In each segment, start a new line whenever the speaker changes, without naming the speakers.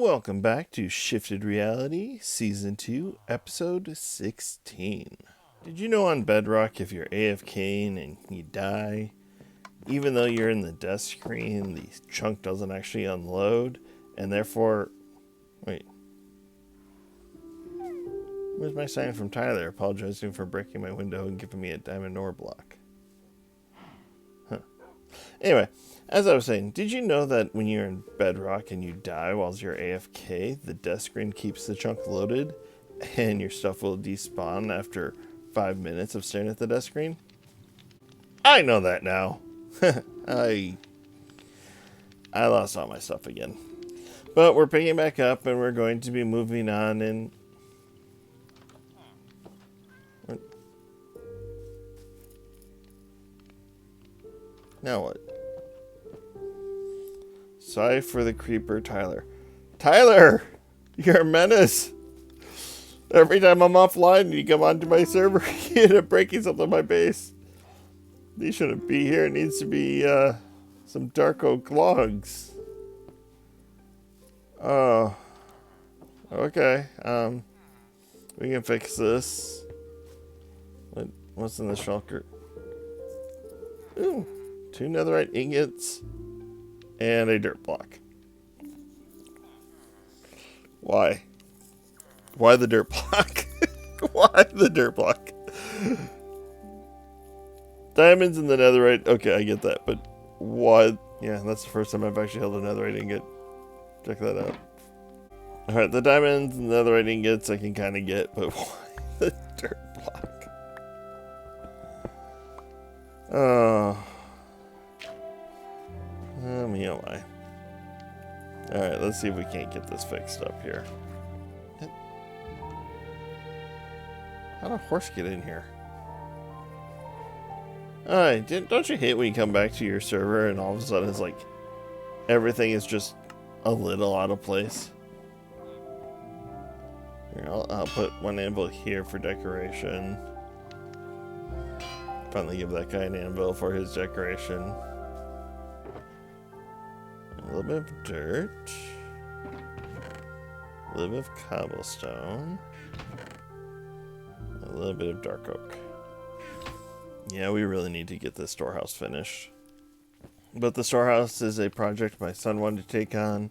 Welcome back to Shifted Reality, Season 2, Episode 16. Did you know on Bedrock, if you're AFK and you die, even though you're in the death screen, the chunk doesn't actually unload, and therefore... Wait. Where's my sign from Tyler apologizing for breaking my window and giving me a diamond ore block? Huh. Anyway, as I was saying, did you know that when you're in Bedrock and you die while you're AFK, the death screen keeps the chunk loaded and your stuff will despawn after 5 minutes of staring at the death screen? I know that now. I lost all my stuff again. But we're picking back up and we're going to be moving on and... What? Now what? Sorry for the creeper, Tyler. Tyler! You're a menace! Every time I'm offline and you come onto my server, you end up breaking something on my base. These shouldn't be here. It needs to be some dark oak logs. Oh. Okay. We can fix this. What's in the shulker? Ooh. 2 netherite ingots. And a dirt block. Why? Why the dirt block? Why the dirt block? Diamonds and the netherite. Okay, I get that. But why? Yeah, that's the first time I've actually held a netherite ingot. Check that out. Alright, the diamonds and the netherite ingots I can kind of get. But why the dirt block? Oh. Me oh my. Alright, let's see if we can't get this fixed up here. How'd a horse get in here? Alright, don't you hate when you come back to your server and all of a sudden it's like everything is just a little out of place? Here, I'll put one anvil here for decoration. Finally give that guy an anvil for his decoration. A little bit of dirt. A little bit of cobblestone. A little bit of dark oak. Yeah, we really need to get this storehouse finished. But the storehouse is a project my son wanted to take on.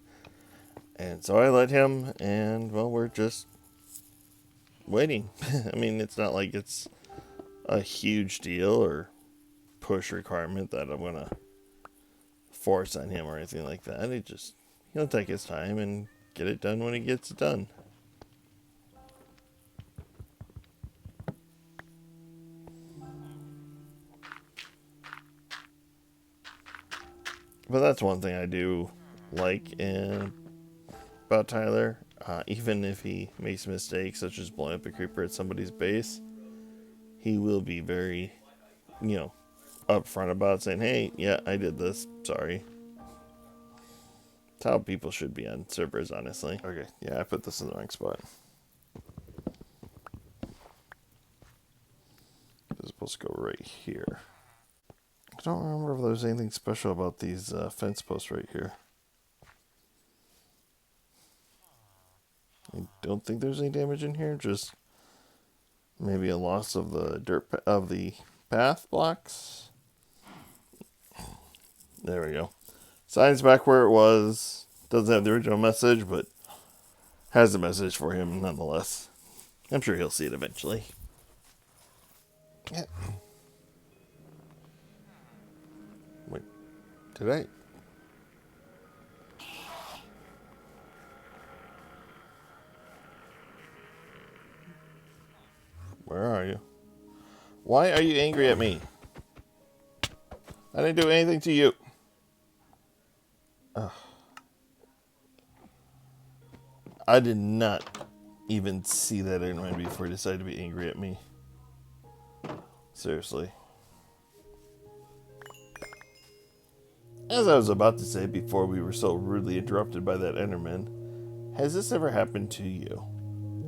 And so I let him, and well, we're just waiting. I mean, it's not like it's a huge deal or push requirement that I'm going to force on him or anything like that. He'll take his time and get it done when he gets it done. But that's one thing I do like about Tyler. Even if he makes mistakes such as blowing up a creeper at somebody's base, he will be very, upfront about saying, hey, yeah, I did this. Sorry. That's how people should be on servers, honestly. Okay, yeah, I put this in the wrong spot. It's supposed to go right here. I don't remember if there was anything special about these fence posts right here. I don't think there's any damage in here, just maybe a loss of the of the path blocks. There we go. Sign's back where it was. Doesn't have the original message, but has a message for him nonetheless. I'm sure he'll see it eventually. Yeah. Wait, did I? Where are you? Why are you angry at me? I didn't do anything to you. Ugh. I did not even see that in before he decided to be angry at me. Seriously. As I was about to say before we were so rudely interrupted by that Enderman, has this ever happened to you?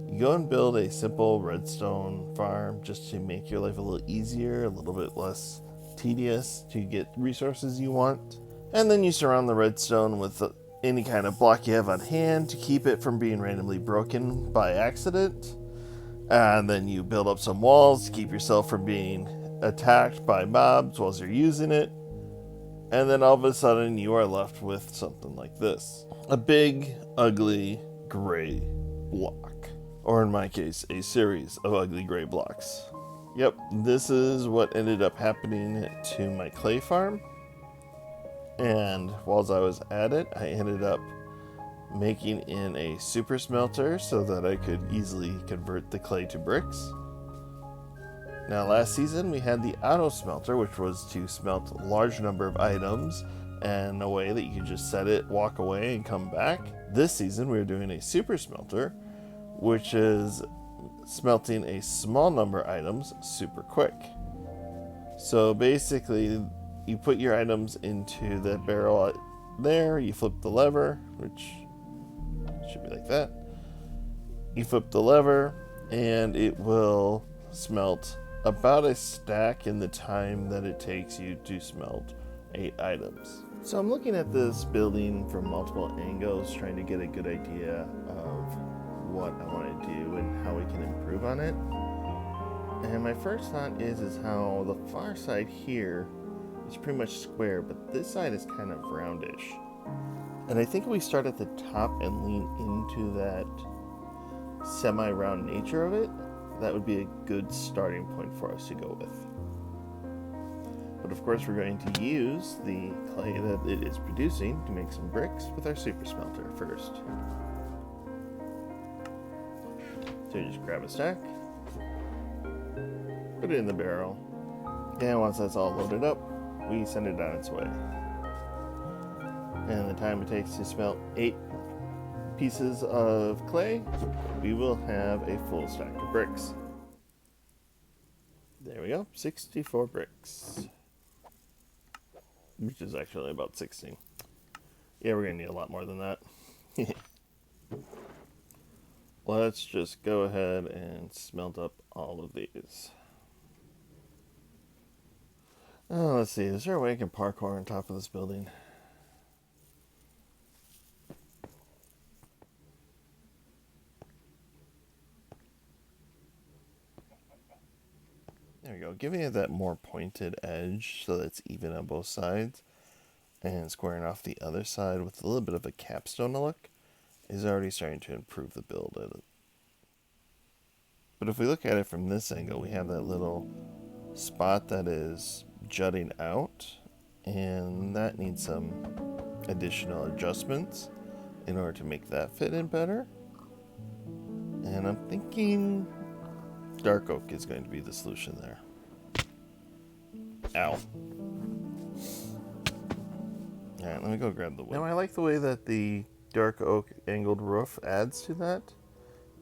You go and build a simple redstone farm just to make your life a little easier, a little bit less tedious, to get resources you want, and then you surround the redstone with any kind of block you have on hand to keep it from being randomly broken by accident. And then you build up some walls to keep yourself from being attacked by mobs while you're using it. And then all of a sudden you are left with something like this. A big, ugly, gray block. Or in my case, a series of ugly gray blocks. Yep, this is what ended up happening to my clay farm. And while I was at it, I ended up making in a super smelter so that I could easily convert the clay to bricks. Now last season we had the auto smelter, which was to smelt a large number of items and a way that you could just set it, walk away, and come back. This season we're doing a super smelter, which is smelting a small number of items super quick. So basically you put your items into the barrel there, you flip the lever, which should be like that. You flip the lever and it will smelt about a stack in the time that it takes you to smelt 8 items. So I'm looking at this building from multiple angles, trying to get a good idea of what I want to do and how we can improve on it. And my first thought is how the far side here is pretty much square, but this side is kind of roundish. And I think if we start at the top and lean into that semi-round nature of it, that would be a good starting point for us to go with. But of course we're going to use the clay that it is producing to make some bricks with our super smelter first. So you just grab a stack, put it in the barrel, and once that's all loaded up, we send it on its way. And the time it takes to smelt 8 pieces of clay, we will have a full stack of bricks. There we go, 64 bricks. Which is actually about 16. Yeah, we're gonna need a lot more than that. Let's just go ahead and smelt up all of these. Oh, let's see, is there a way I can parkour on top of this building? There we go, giving it that more pointed edge so that it's even on both sides, and squaring off the other side with a little bit of a capstone look is already starting to improve the build. But if we look at it from this angle, we have that little spot that is jutting out, and that needs some additional adjustments in order to make that fit in better. And I'm thinking dark oak is going to be the solution there. Ow. Alright, let me go grab the wood. Now I like the way that the dark oak angled roof adds to that.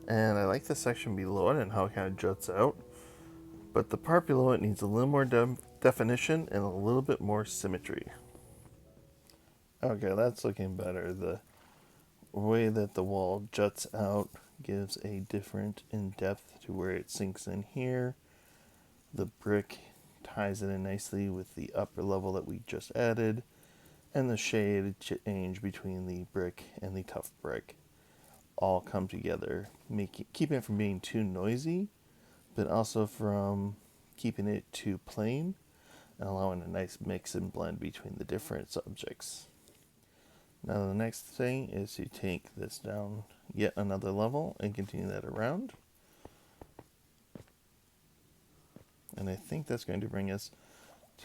And I like the section below it and how it kind of juts out. But the part below it needs a little more definition and a little bit more symmetry. Okay, that's looking better. The way that the wall juts out gives a different in-depth to where it sinks in here. The brick ties it in nicely with the upper level that we just added. And the shade change between the brick and the tough brick all come together, keeping it from being too noisy, but also from keeping it too plain and allowing a nice mix and blend between the different subjects. Now the next thing is to take this down yet another level and continue that around. And I think that's going to bring us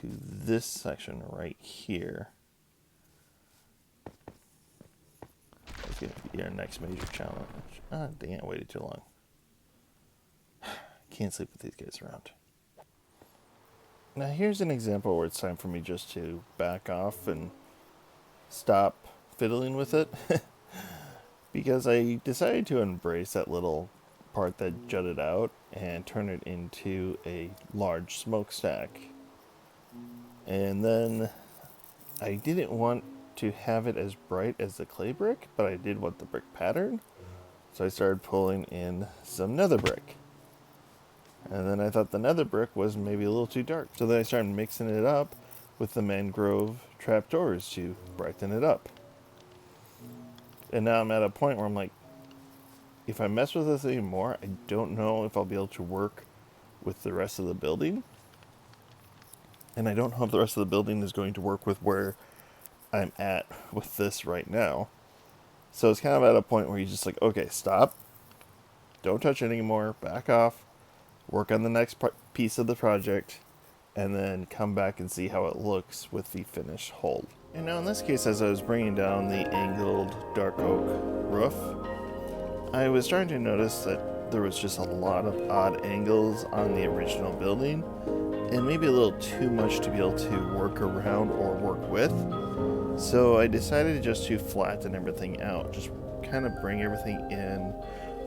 to this section right here. That's going to be our next major challenge. Ah, dang it, I waited too long. Can't sleep with these guys around. Now here's an example where it's time for me just to back off and stop fiddling with it. Because I decided to embrace that little part that jutted out and turn it into a large smokestack. And then I didn't want to have it as bright as the clay brick, but I did want the brick pattern. So I started pulling in some nether brick. And then I thought the nether brick was maybe a little too dark. So then I started mixing it up with the mangrove trapdoors to brighten it up. And now I'm at a point where I'm like, if I mess with this anymore, I don't know if I'll be able to work with the rest of the building. And I don't know if the rest of the building is going to work with where I'm at with this right now. So it's kind of at a point where you're just like, okay, stop. Don't touch it anymore. Back off. Work on the next piece of the project. And then come back and see how it looks with the finished hull. And now in this case, as I was bringing down the angled dark oak roof, I was starting to notice that there was just a lot of odd angles on the original building, and maybe a little too much to be able to work around or work with. So I decided just to flatten everything out, just kind of bring everything in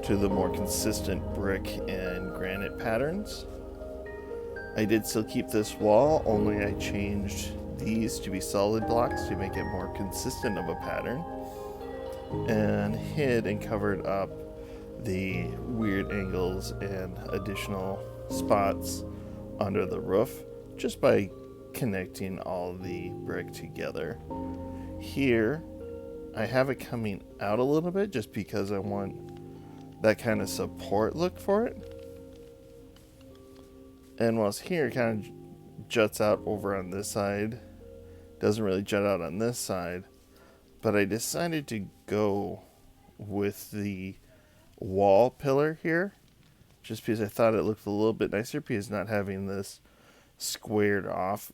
to the more consistent brick and granite patterns. I did still keep this wall, only I changed these to be solid blocks to make it more consistent of a pattern, and hid and covered up the weird angles and additional spots under the roof just by connecting all the brick together. Here, I have it coming out a little bit just because I want that kind of support look for it. And whilst here it kind of juts out over on this side, doesn't really jut out on this side, but I decided to go with the wall pillar here just because I thought it looked a little bit nicer, because not having this squared off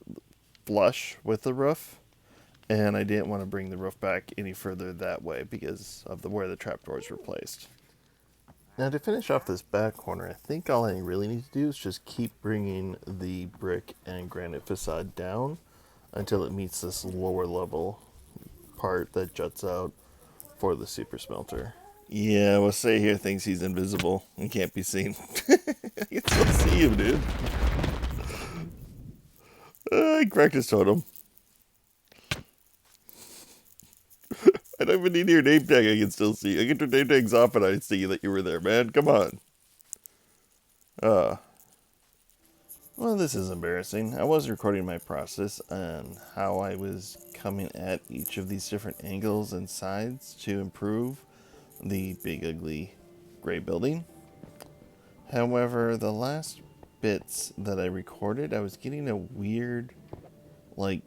flush with the roof, and I didn't want to bring the roof back any further that way because of where the trapdoors were placed. Now to finish off this back corner, I think all I really need to do is just keep bringing the brick and granite facade down until it meets this lower level part that juts out for the super smelter. Yeah, we'll say here thinks he's invisible and can't be seen. I can still see him, dude. I cracked his totem. I don't even need your name tag, I can still see. I get your name tags off and I see that you were there, man. Come on. Well, this is embarrassing. I was recording my process and how I was coming at each of these different angles and sides to improve the big ugly gray building. However, the last bits that I recorded, I was getting a weird, like,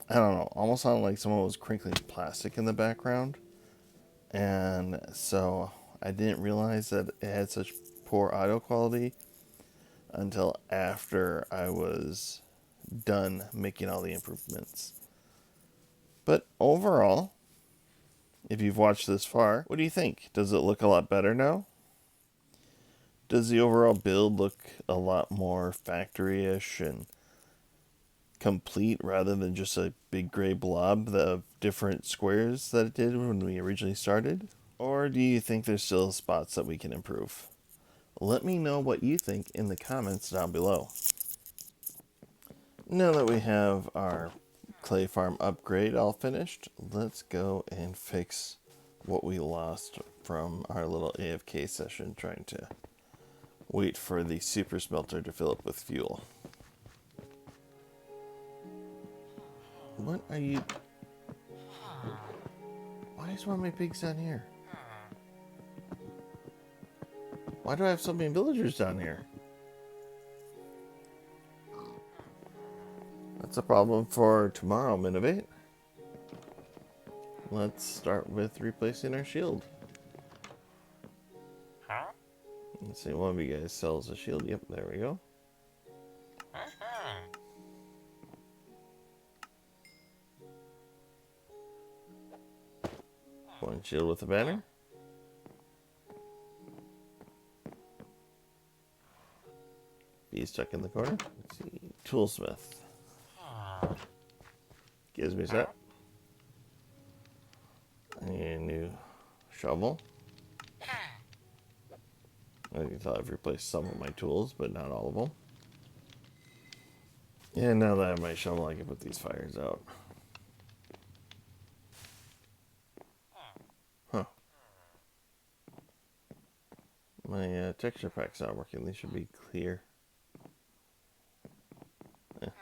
I don't know, almost sounded like someone was crinkling plastic in the background. And so I didn't realize that it had such poor audio quality until after I was done making all the improvements. But overall, if you've watched this far, what do you think? Does it look a lot better now? Does the overall build look a lot more factory-ish and complete rather than just a big gray blob of different squares that it did when we originally started? Or do you think there's still spots that we can improve? Let me know what you think in the comments down below. Now that we have our clay farm upgrade all finished, let's go and fix what we lost from our little AFK session trying to wait for the super smelter to fill up with fuel. What are you... Why is one of my pigs down here? Why do I have so many villagers down here? That's a problem for tomorrow, Minovate. Let's start with replacing our shield. Let's see, one of you guys sells a shield. Yep, there we go. One shield with a banner. Bee stuck in the corner. Let's see. Toolsmith. Gives me that. I need a new shovel. I thought I've replaced some of my tools, but not all of them. And now that I have my shovel, I can put these fires out. Huh. My texture pack's not working. They should be clear.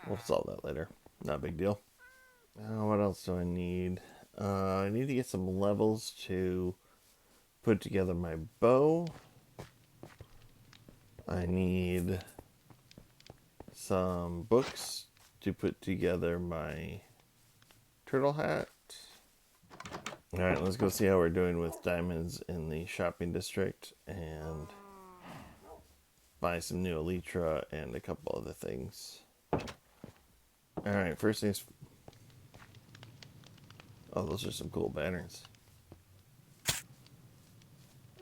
We'll solve that later. Not a big deal. Now, what else do I need? I need to get some levels to put together my bow. I need some books to put together my turtle hat. Alright, let's go see how we're doing with diamonds in the shopping district and buy some new elytra and a couple other things. Alright, first things... Oh, those are some cool banners.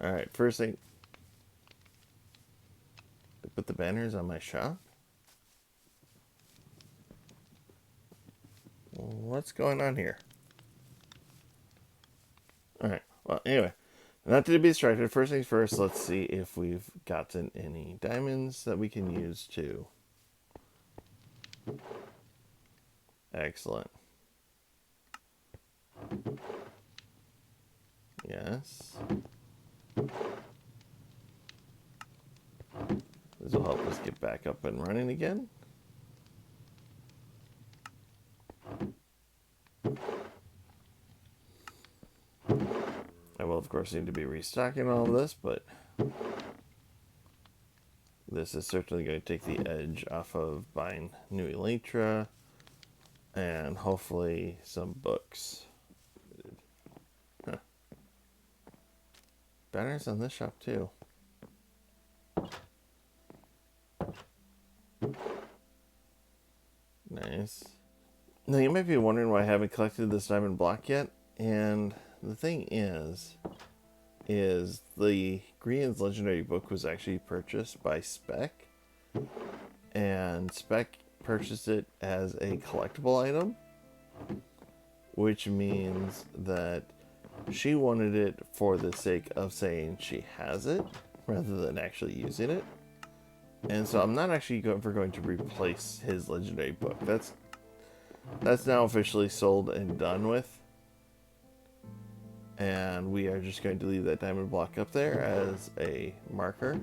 Alright, first thing... Put the banners on my shop? What's going on here? Alright, well, anyway. Not to be distracted, first things first, let's see if we've gotten any diamonds that we can use to... Excellent. Yes. This will help us get back up and running again. I will, of course, need to be restocking all of this, but this is certainly going to take the edge off of buying new elytra and hopefully some books. Huh. Banners on this shop, too. Nice. Now, you might be wondering why I haven't collected this diamond block yet, and the thing is the Grian's Legendary Book was actually purchased by Spec, and Spec purchased it as a collectible item, which means that she wanted it for the sake of saying she has it, rather than actually using it. And so I'm not actually going to replace his Legendary Book. That's now officially sold and done with. And we are just going to leave that diamond block up there as a marker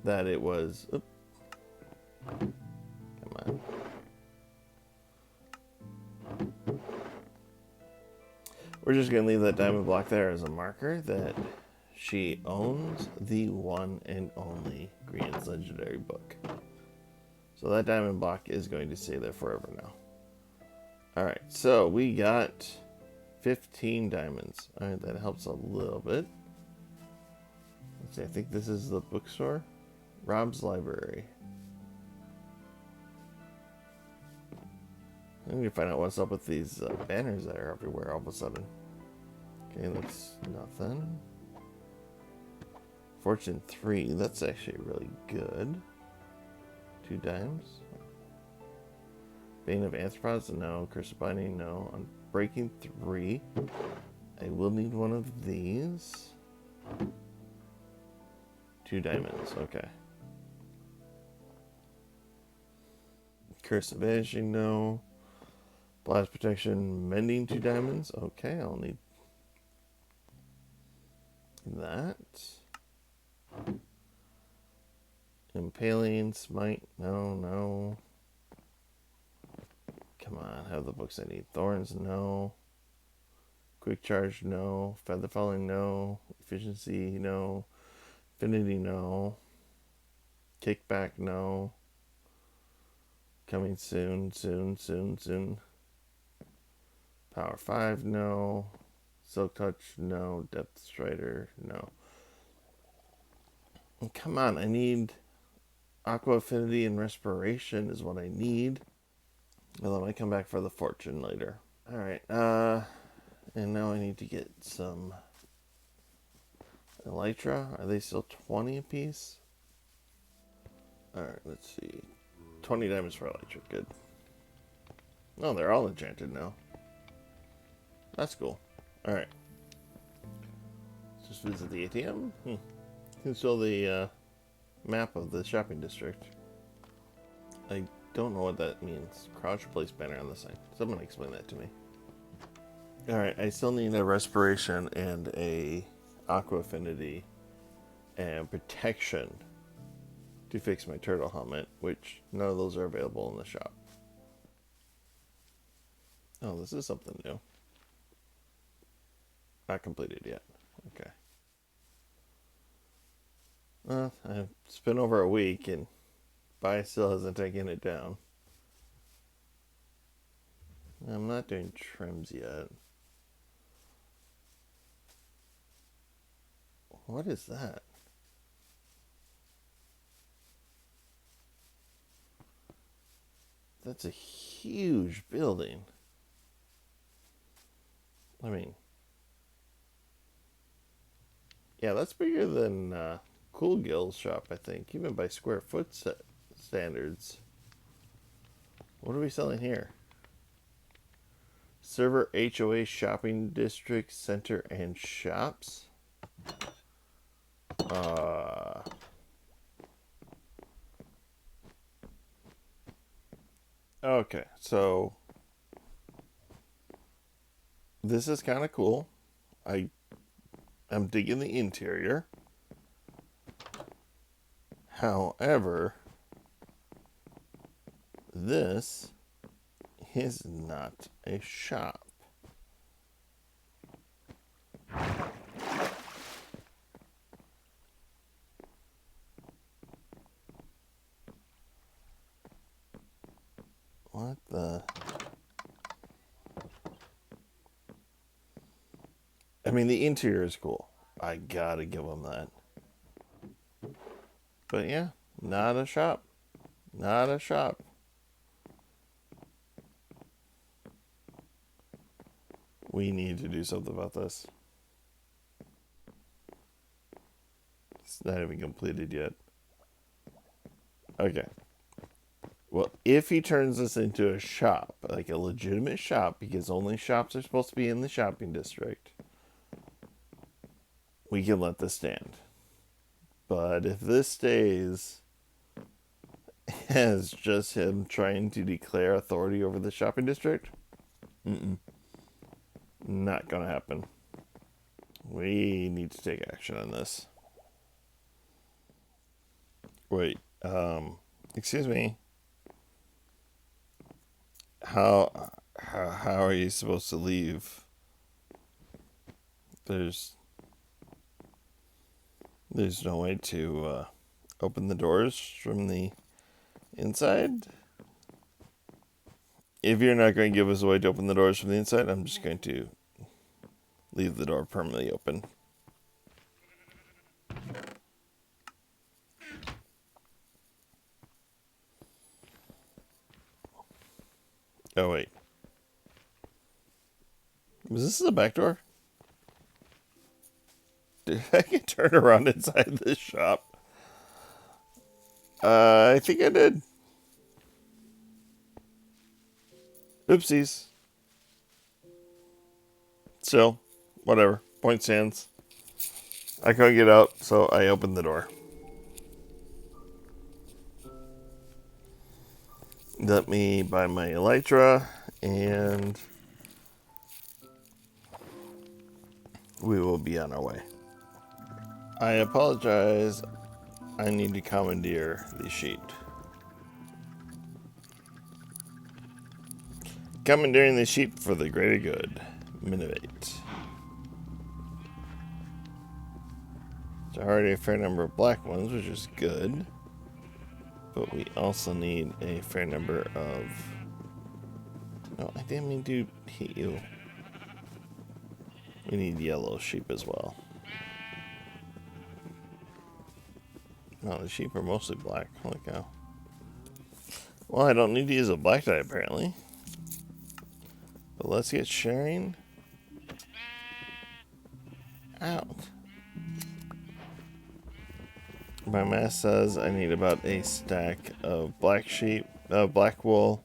that it was... Oops. Come on. We're just going to leave that diamond block there as a marker that she owns the one and only Grian's Legendary Book. So that diamond block is going to stay there forever now. Alright, so we got 15 diamonds. Alright, that helps a little bit. Let's see, I think this is the bookstore. Rob's Library. I need to find out what's up with these banners that are everywhere all of a sudden. Okay, that's nothing. Fortune 3, that's actually really good. 2 dimes. Bane of Arthropods, no. Curse of Binding, no. Unbreaking 3. I will need one of these. 2 diamonds, okay. Curse of Vanishing, no. Blast Protection, Mending 2 diamonds. Okay, I'll need that. Impaling, Smite, no. Come on, have the books I need. Thorns, no. Quick Charge, no. Feather Falling, no. Efficiency, no. Affinity, no. Kickback, no. Coming soon. Power 5, no. Silk Touch, no. Depth Strider, no. Come on, I need Aqua Affinity and Respiration is what I need. Although I might come back for the Fortune later. Alright, and now I need to get some Elytra. Are they still 20 apiece? Alright, let's see. 20 diamonds for Elytra, good. Oh, they're all enchanted now. That's cool. Alright. Let's just visit the ATM. Can show the map of the shopping district. I don't know what that means. Crouch, place banner on the sign. Someone explain that to me. Alright, I still need a respiration and a aqua affinity and protection to fix my turtle helmet, which none of those are available in the shop. Oh, this is something new. Not completed yet. Okay. Well, it's been over a week and Pi still hasn't taken it down. I'm not doing trims yet. What is that? That's a huge building. I mean, yeah, that's bigger than Cool Gill's shop, I think, even by square foot standards. What are we selling here? Server HOA shopping district center and shops. Okay, so this is kind of cool. I'm digging the interior. However, this is not a shop. What the? I mean, the interior is cool. I gotta give them that. But yeah, not a shop. Not a shop. We need to do something about this. It's not even completed yet. Okay. Well, if he turns this into a shop, like a legitimate shop, because only shops are supposed to be in the shopping district, we can let this stand. But if this stays as just him trying to declare authority over the shopping district, not gonna happen. We need to take action on this. Wait, excuse me. How are you supposed to leave? There's no way to open the doors from the inside. If you're not going to give us a way to open the doors from the inside, I'm just going to leave the door permanently open. Oh, wait. Was this the back door? Did I get turned around inside this shop? I think I did. Oopsies. Still, whatever. Point stands. I couldn't get out, so I opened the door. Let me buy my elytra, and we will be on our way. I apologize. I need to commandeer the sheet. Commandeering the sheep for the greater good. Minivate. There's already a fair number of black ones, which is good. But we also need a fair number of... No, I didn't mean to hit you. We need yellow sheep as well. No, the sheep are mostly black. Holy cow. Well, I don't need to use a black dye apparently. But let's get sharing out. My math says I need about a stack of black wool,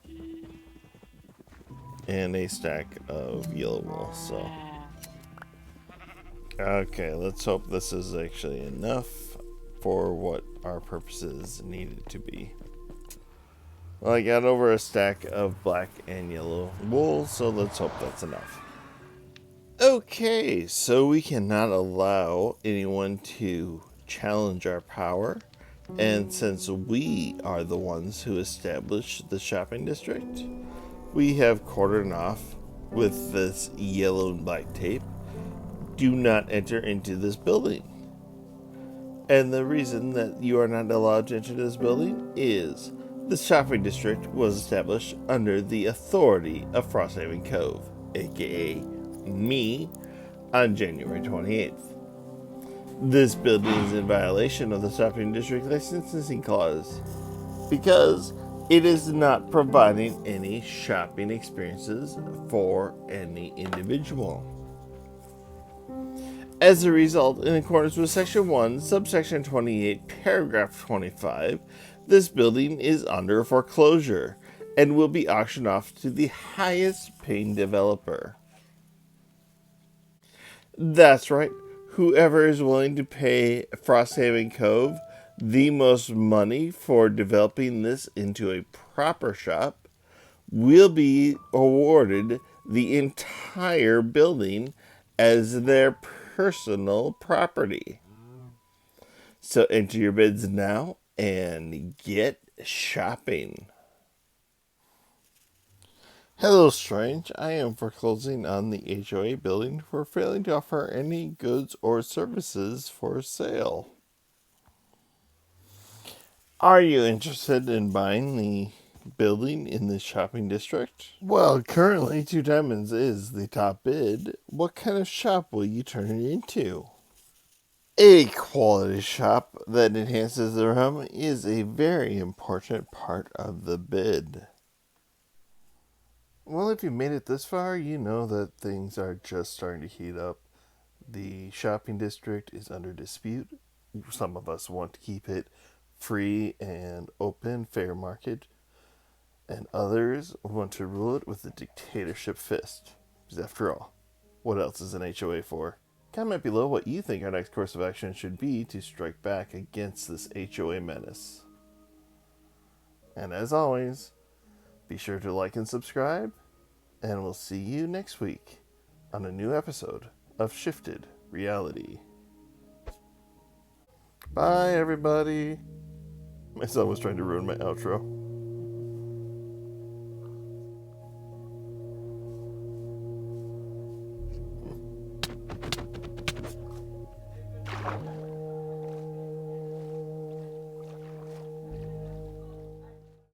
and a stack of yellow wool. So, okay, let's hope this is actually enough for what our purposes needed to be. Well, I got over a stack of black and yellow wool, so let's hope that's enough. Okay, so we cannot allow anyone to challenge our power, and since we are the ones who established the shopping district, we have cordoned off with this yellow and black tape, do not enter into this building. And the reason that you are not allowed to enter this building is the shopping district was established under the authority of Frosthaven Cove, aka me, on January 28th. This building is in violation of the shopping district licensing clause because it is not providing any shopping experiences for any individual. As a result, in accordance with Section 1, Subsection 28, Paragraph 25, this building is under foreclosure and will be auctioned off to the highest paying developer. That's right. Whoever is willing to pay Frosthaven Cove the most money for developing this into a proper shop will be awarded the entire building as their personal property. So enter your bids now and get shopping. Hello, Strange. I am foreclosing on the HOA building for failing to offer any goods or services for sale. Are you interested in buying the building in the shopping district? Well, currently 2 diamonds is the top bid. What kind of shop will you turn it into? A quality shop that enhances the room is a very important part of the bid. Well, if you made it this far, you know that things are just starting to heat up. The shopping district is under dispute. Some of us want to keep it free and open, fair market, and others want to rule it with a dictatorship fist. Because after all, what else is an HOA for? Comment below what you think our next course of action should be to strike back against this HOA menace. And as always, be sure to like and subscribe, and we'll see you next week on a new episode of Shifted Reality. Bye, everybody. My son was trying to ruin my outro.